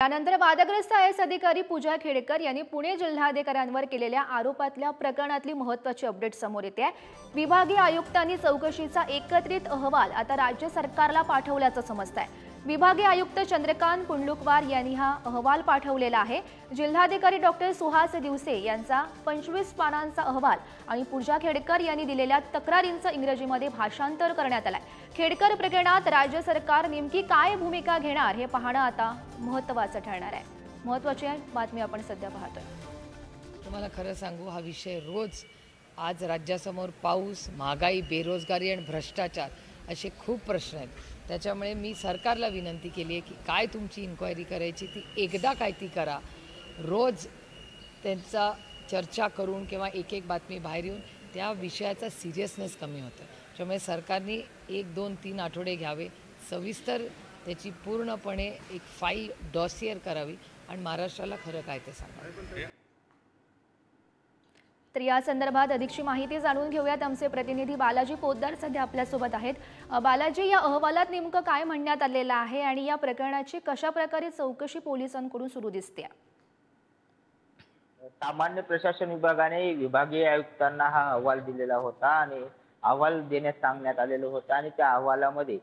त्यानंतर वादग्रस्त आयएस अधिकारी पूजा खेडेकर यांनी पुणे जिल्हाधिकाऱ्यांवर केलेल्या आरोपातल्या प्रकरणातली महत्त्वाची अपडेट समोर येते आहे। विभागीय आयुक्तांनी चौकशीचा एकत्रित अहवाल आता राज्य सरकारला पाठवल्याचं समजतंय। विभागीय आयुक्त चंद्रकांत कुंडलुकवार यांनी हा अहवाल पाठवलेला आहे। जिल्हाधिकारी डॉक्टर सुहास दिवसे यांचा 25 पानांचा अहवाल आणि पूजा खेडेकर यांनी दिलेल्या तक्रारींचं इंग्रजीमध्ये भाषांतर करण्यात आलंय। खेडेकर प्रकरणात राज्य सरकार नेमकी काय भूमिका घेणार हे पाहणं आता महत्त्वाचं ठरणार आहे। महत्त्वाची बातमी आपण सध्या पाहतोय। तुम्हाला खरं सांगू, हा विषय रोज आज राज्यासमोर पाऊस, महागाई, बेरोजगारी आणि भ्रष्टाचार असे खूप प्रश्न आहेत। त्याच्यामुळे मी सरकारला विनंती केली आहे की काय तुमची इन्क्वायरी करायची ती एकदा काय ती करा। रोज त्यांचा चर्चा करून किंवा एक एक बातमी बाहेर येऊन त्या विषयाचा सिरियसनेस कमी होतं। त्यामुळे सरकारने 1, 2, 3 आठवडे घ्यावे, सविस्तर त्याची पूर्णपणे एक फाईल डॉसियर करावी आणि महाराष्ट्राला खरं काय ते सांगावे। तर या संदर्भात अधिकची माहिती जाणून घेऊयात। आमचे प्रतिनिधी बालाजी पोद्दार सध्या आपल्यासोबत आहेत। बालाजी, या अहवालात नेमकं काय म्हणण्यात आलेलं आहे आणि या प्रकरणाची कशा प्रकारे चौकशी पोलिसांकडून सुरू दिसते? सामान्य प्रशासन विभागाने विभागीय आयुक्तांना हा अहवाल दिलेला होता आणि अहवाल देण्यास सांगण्यात आलेलं होतं आणि त्या अहवालामध्ये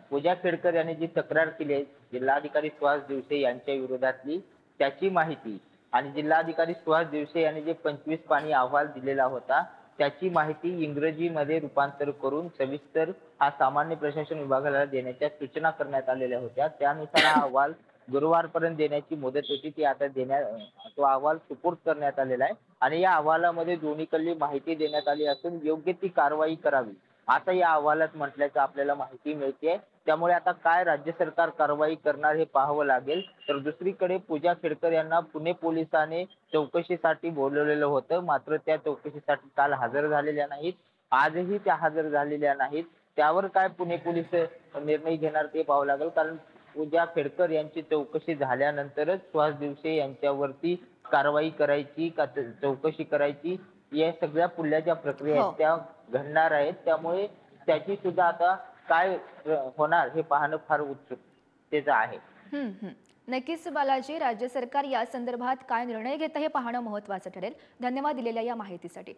पूजा खेडेकर यांनी जी तक्रार केली आहे जिल्हाधिकारी सुहास दिवसे यांच्या विरोधातली त्याची माहिती आणि जिल्हाधिकारी सुहास दिवसे यांनी जे 25 पानी अहवाल दिलेला होता त्याची माहिती इंग्रजीमध्ये रूपांतर करून सविस्तर हा सामान्य प्रशासन विभागाला देण्याच्या सूचना करण्यात आलेल्या होत्या। त्यानुसार हा अहवाल गुरुवारपर्यंत देण्याची मुदत होती, ती आता तो अहवाल सुपूर्द करण्यात आलेला आहे आणि या अहवालामध्ये दोन्हीकडली माहिती देण्यात आली असून योग्य ती कारवाई करावी आता या अहवालात म्हटल्याचं आपल्याला माहिती मिळते। त्यामुळे आता काय राज्य सरकार कारवाई करणार हे पाहावं लागेल। तर दुसरीकडे पूजा खेडेकर यांना पुणे पोलिसांनी चौकशीसाठी बोलवलेलं होतं, मात्र त्या चौकशीसाठी काल हजर झालेल्या नाहीत, आजही त्या हजर झालेल्या नाहीत। त्यावर काय पुणे पोलीस निर्णय घेणार ते पाहावं लागेल, कारण पूजा खेडेकर यांची चौकशी झाल्यानंतरच सुहास दिवसे यांच्यावरती कारवाई करायची का चौकशी करायची या सगळ्या पुढल्या ज्या प्रक्रिया आहेत त्या घडणार आहेत। त्यामुळे त्याची सुद्धा आता काय होणार हे पाहणं फार उत्सुकतेचं आहे। नक्कीच बालाजी, राज्य सरकार या संदर्भात काय निर्णय घेतं हे पाहणं महत्त्वाचं ठरेल। धन्यवाद दिलेल्या या माहितीसाठी।